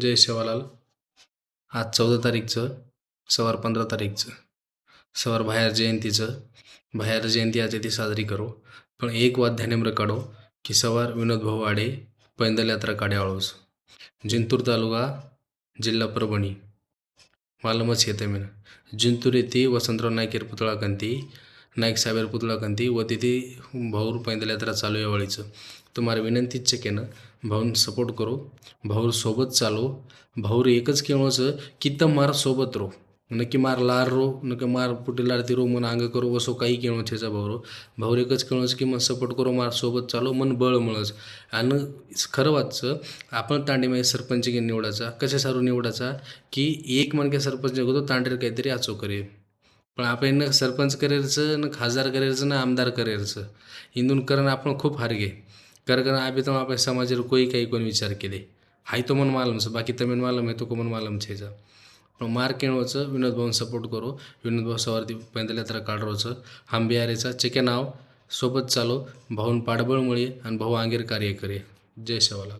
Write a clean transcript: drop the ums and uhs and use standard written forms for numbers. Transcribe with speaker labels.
Speaker 1: जय सेवालाल. आज 14 तारीखचं, सवार 15 तारीखचं, सवार भैया जयंतीचं. भैया जयंती आज ती साजरी करो. पण एक वाद ध्यानेम्र काढो की सवार विनोद भाऊ आडे पैदल यात्रा काढ्या आळोस. जिंतूर तालुका जिल्हा परभणी मालमच येते मेन. जिंतूर येथे वसंतराव नाईकेर पुतळा कंती नाईक साहेबर पुतळा कंती व तिथे भाऊर पैदल यात्रा चालू आहे वळीचं. तुम्हाला विनंतीच केनं भाऊन सपोर्ट करो, भाऊर सोबत चालो. भाऊर एकच केवळचं की तर मार सोबत रो, नक्की मार लार रो, नक्की मार पुटी लारती रो, मन अंग करो वसो काही केवळ छेचा भाऊरो. भाऊर एकच केवळच की मन सपोर्ट करो, मार सोबत चालो, मन बळ मिळच. आणि खरं वाटचं आपण तांडीमध्ये सरपंच निवडायचा कशा सारू निवडायचा की एक मन के सरपंच निघतो तांडेर काहीतरी आचो करे. पण आपण ना सरपंच करायचं ना खासदार करायचं ना आमदार करायचं इंदून करण आपण खूप हार घे कारण आम्ही तर आपण समाजावर काही कोण विचार केले हाय तो मन मालमचं बाकी तमेन मालम आहे तो को मन मालम छेजा. पण मार केळवचं विनोद भाऊन सपोर्ट करो. विनोद भाऊ सवारती पैदल यात्रा काढरोचं हांबियारेचा चेके नाव सोबत चालो भाऊन पाठबळ मुळे आणि भाऊ आंगेर कार्य करे. जय सेवालाल.